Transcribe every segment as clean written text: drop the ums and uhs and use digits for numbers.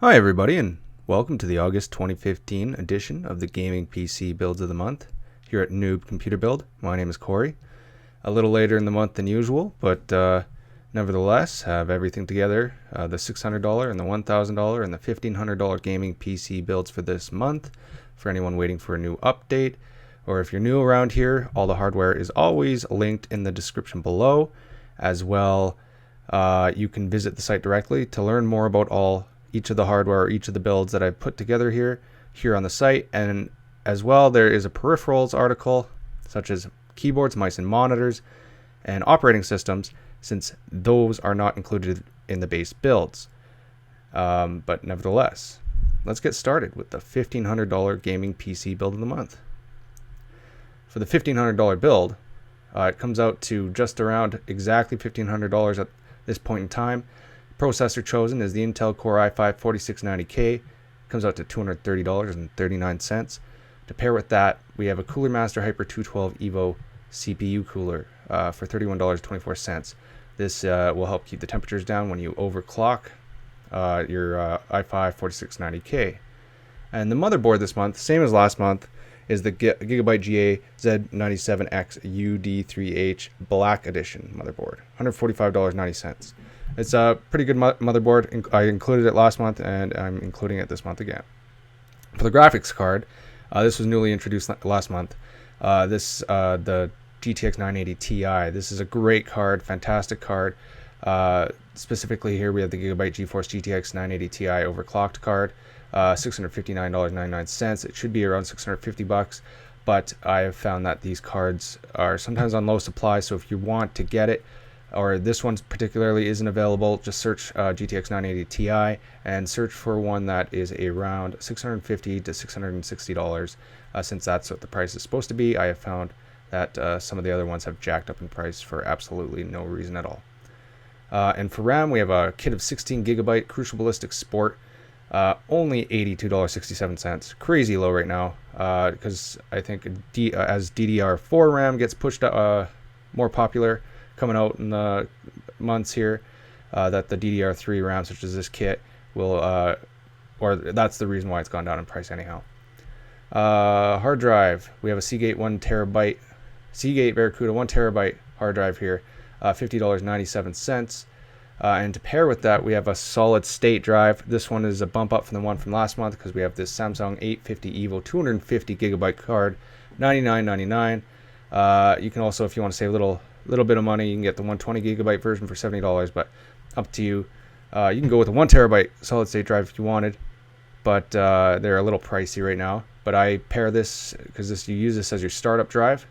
Hi, everybody, and welcome to the August 2015 edition of the Gaming PC Builds of the Month here at Noob Computer Build. My name is Corey. A little later in the month than usual, but nevertheless, have everything together. The $600 and the $1,000 and the $1,500 gaming PC builds for this month for anyone waiting for a new update. Or if you're new around here, all the hardware is always linked in the description below. As well, you can visit the site directly to learn more about each of the hardware or each of the builds that I've put together here on the site. And as well, there is a peripherals article such as keyboards, mice, and monitors, and operating systems, since those are not included in the base builds. But nevertheless, let's get started with the $1,500 gaming PC build of the month. For the $1,500 build, it comes out to just around exactly $1,500 at this point in time. Processor chosen is the Intel Core i5-4690K. Comes out to $230.39. To pair with that, we have a Cooler Master Hyper 212 Evo CPU cooler for $31.24. This will help keep the temperatures down when you overclock your i5-4690K. And the motherboard this month, same as last month, is the Gigabyte GA Z97X UD3H Black Edition motherboard, $145.90. It's a pretty good motherboard. I included it last month, and I'm including it this month again. For the graphics card, this was newly introduced last month. The GTX 980 Ti. This is a great card, fantastic card. Specifically here, we have the Gigabyte GeForce GTX 980 Ti overclocked card, $659.99. It should be around $650, but I have found that these cards are sometimes on low supply. So if you want to get it, or this one particularly isn't available, just search GTX 980 Ti and search for one that is around $650 to $660, since that's what the price is supposed to be. I have found that some of the other ones have jacked up in price for absolutely no reason at all. And for RAM, we have a kit of 16 gigabyte Crucial Ballistix Sport, only $82.67. Crazy low right now, because I think as DDR4 RAM gets pushed more popular, coming out in the months here, that the DDR3 RAM, such as this kit, will, or that's the reason why it's gone down in price anyhow. Hard drive, we have a Seagate Seagate Barracuda 1 terabyte hard drive here, $50.97. And to pair with that, we have a solid state drive. This one is a bump up from the one from last month because we have this Samsung 850 EVO 250 gigabyte card, $99.99. You can also, if you want to save a little bit of money, you can get the 120 gigabyte version for $70, but up to you. You can go with a 1 terabyte solid state drive if you wanted, but they're a little pricey right now. But I pair this because you use this as your startup drive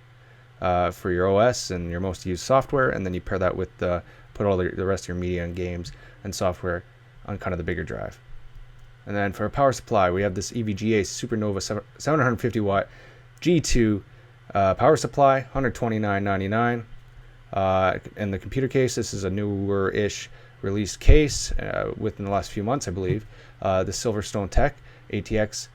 for your OS and your most used software, and then you pair that with put all the rest of your media and games and software on kind of the bigger drive. And then for a power supply, we have this EVGA Supernova 750 watt G2 power supply, $129.99. And the computer case, this is a newer-ish released case within the last few months, I believe. The Silverstone Tech ATX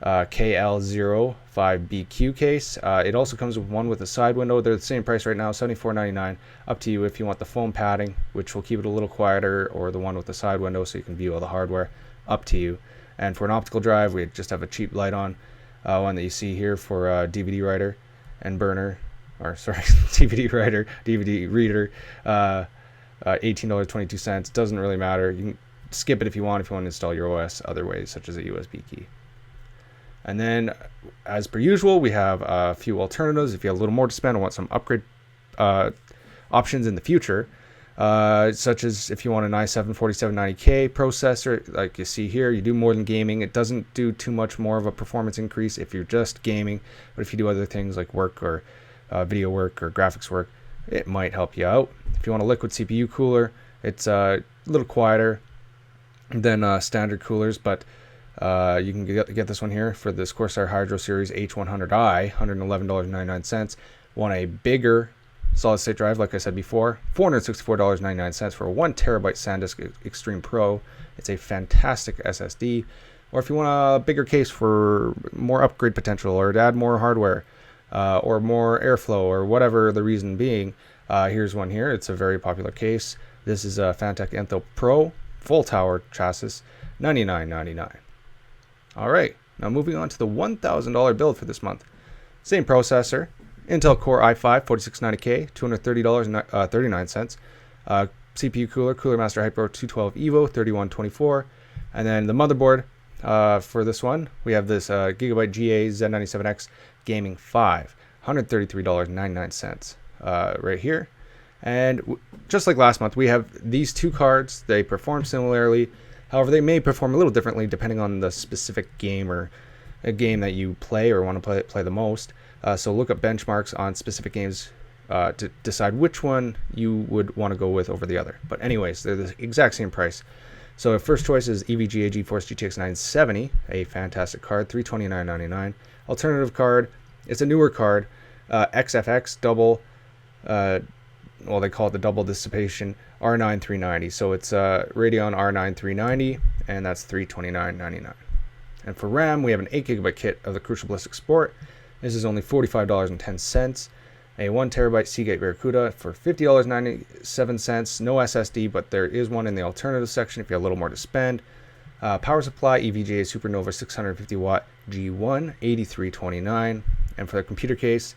KL05BQ case. It also comes with one with a side window. They're the same price right now, $74.99. Up to you if you want the foam padding, which will keep it a little quieter, or the one with the side window so you can view all the hardware. Up to you. And for an optical drive, we just have a cheap light on, one that you see here for DVD writer and burner. Or sorry, DVD writer, DVD reader, $18.22. Doesn't really matter. You can skip it if you want to install your OS other ways, such as a USB key. And then, as per usual, we have a few alternatives. If you have a little more to spend and want some upgrade options in the future, such as if you want an i7-4790K processor, like you see here, you do more than gaming. It doesn't do too much more of a performance increase if you're just gaming, but if you do other things like work or video work or graphics work, it might help you out. If you want a liquid CPU cooler, it's a little quieter than standard coolers, but you can get this one here for this Corsair Hydro Series H100i, $111.99. Want a bigger solid state drive, like I said before, $464.99 for a 1 terabyte SanDisk Extreme Pro. It's a fantastic SSD. Or if you want a bigger case for more upgrade potential, or to add more hardware, or more airflow, or whatever the reason being, here's one here. It's a very popular case. This is a Phantek Enthel Pro full tower chassis, $99.99. All right, now moving on to the $1,000 build for this month. Same processor, Intel Core i5 4690K, $230.39. CPU Cooler Master Hyper 212 Evo 3124, and then the motherboard for this one we have this Gigabyte GA Z97X Gaming 5, $133.99 right here. And just like last month, we have these two cards. They perform similarly. However, they may perform a little differently depending on the specific game or a game that you play or want to play the most. So look up benchmarks on specific games to decide which one you would want to go with over the other. But anyways, they're the exact same price. So first choice is EVGA GeForce GTX 970, a fantastic card, $329.99. Alternative card, it's a newer card, XFX double, well, they call it the double dissipation R9 390. So it's Radeon R9 390, and that's $329.99. And for RAM, we have an 8GB kit of the Crucial Ballistic Sport. This is only $45.10. A 1TB Seagate Barracuda for $50.97. No SSD, but there is one in the alternative section if you have a little more to spend. Power supply, EVGA Supernova 650 watt G1, $83.29. And for the computer case,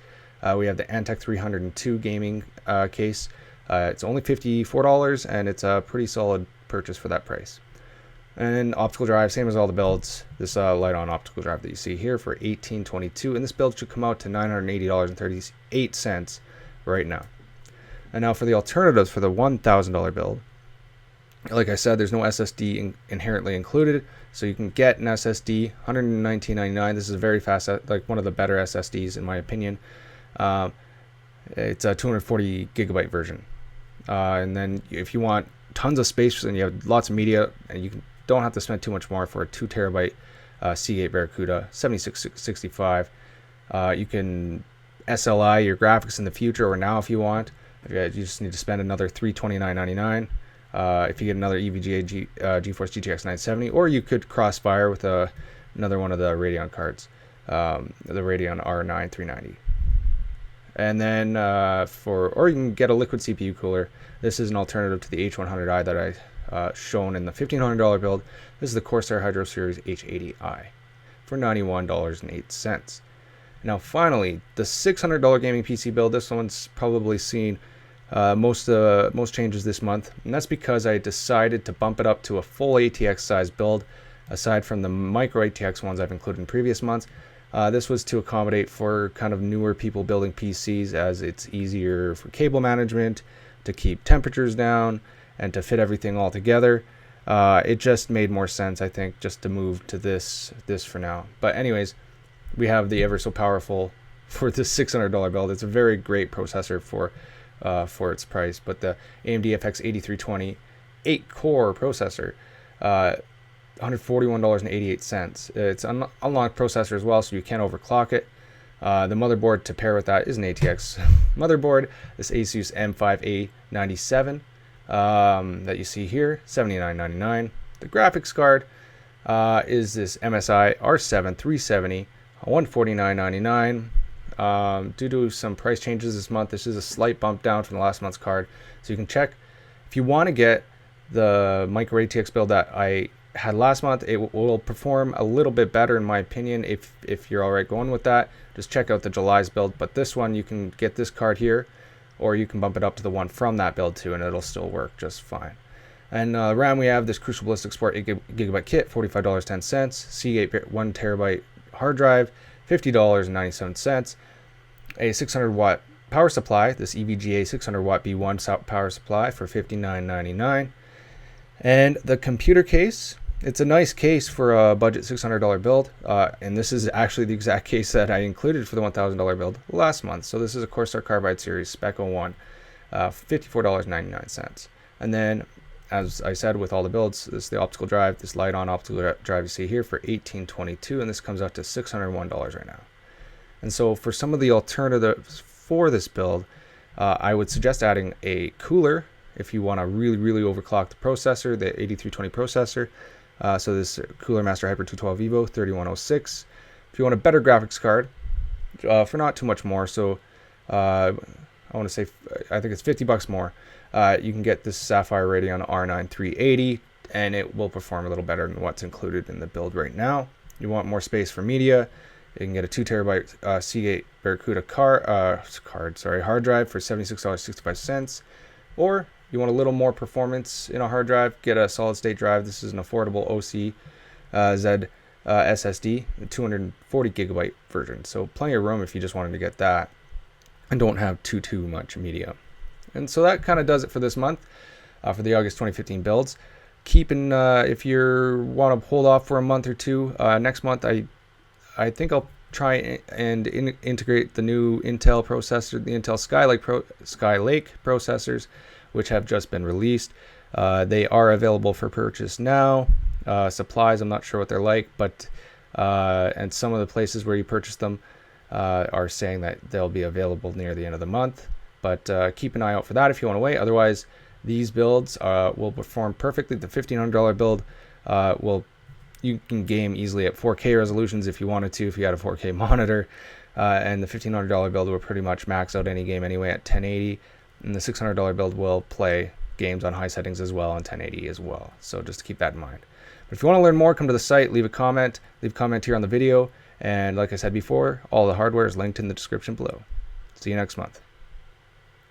we have the Antec 302 gaming case. It's only $54, and it's a pretty solid purchase for that price. And then optical drive, same as all the builds. This light-on optical drive that you see here for $18.22, and this build should come out to $980.38 right now. And now for the alternatives for the $1,000 build. Like I said, there's no SSD inherently included, so you can get an SSD, $119.99. This is a very fast, like one of the better SSDs in my opinion. It's a 240 gigabyte version. And then if you want tons of space and you have lots of media, and you don't have to spend too much more for a 2TB Seagate Barracuda 7665. You can SLI your graphics in the future or now if you want. You just need to spend another $329.99. If you get another EVGA GeForce GTX 970, or you could crossfire with another one of the Radeon cards, the Radeon R9 390. And then or you can get a liquid CPU cooler. This is an alternative to the H100i that I shown in the $1,500 build. This is the Corsair Hydro Series H80i for $91.08. Now finally, the $600 gaming PC build. This one's probably seen most changes this month, and that's because I decided to bump it up to a full ATX size build, aside from the micro ATX ones I've included in previous months. This was to accommodate for kind of newer people building PCs, as it's easier for cable management, to keep temperatures down, and to fit everything all together. It just made more sense, I think, just to move to this for now. But anyways, we have the ever so powerful, for this $600 build. It's a very great processor for its price. But the AMD FX 8320 8-core processor, $141.88. It's an unlocked processor as well, so you can't overclock it. The motherboard to pair with that is an ATX motherboard. This Asus M5A97 that you see here, $79.99. The graphics card is this MSI R7 370, $149.99. Due to some price changes this month, this is a slight bump down from the last month's card. So you can check if you want to get the micro ATX build that I had last month. It will perform a little bit better in my opinion if you're alright going with that. Just check out the July's build, but this one you can get this card here, or you can bump it up to the one from that build too, and it'll still work just fine. And RAM, we have this Crucial Ballistic Sport 8GB kit, $45.10. Seagate 1TB hard drive, $50.97. A 600 watt power supply, this EVGA 600 watt B1 power supply for $59.99. And the computer case, it's a nice case for a budget $600 build, and this is actually the exact case that I included for the $1,000 build last month. So this is a Corsair Carbide Series Spec 01, $54.99. And then, as I said, with all the builds, this is the optical drive, this light-on optical drive you see here for $18.22, and this comes out to $601 right now. And so for some of the alternatives for this build, I would suggest adding a cooler if you want to really overclock the processor, the 8320 processor. So this Cooler Master Hyper 212 Evo 3106. If you want a better graphics card, for not too much more, so I want to say I think it's $50 more. You can get this Sapphire Radeon R9 380 and it will perform a little better than what's included in the build right now. You want more space for media, you can get a 2 terabyte Seagate Barracuda hard drive for $76.65. Or you want a little more performance in a hard drive, get a solid state drive. This is an affordable OC Z SSD, the 240 gigabyte version. So plenty of room if you just wanted to get that and don't have too much media. And so that kind of does it for this month, for the August 2015 builds. If you want to hold off for a month or two, next month I think I'll try and integrate the new Intel processor, the Intel Skylake processors, which have just been released. They are available for purchase now. Supplies, I'm not sure what they're like, but and some of the places where you purchase them are saying that they'll be available near the end of the month. But keep an eye out for that if you want to wait. Otherwise, these builds will perform perfectly. The $1,500 build you can game easily at 4K resolutions if you wanted to, if you had a 4K monitor. And the $1,500 build will pretty much max out any game anyway at 1080. And the $600 build will play games on high settings as well on 1080 as well. So just keep that in mind. But if you want to learn more, come to the site, leave a comment here on the video. And like I said before, all the hardware is linked in the description below. See you next month.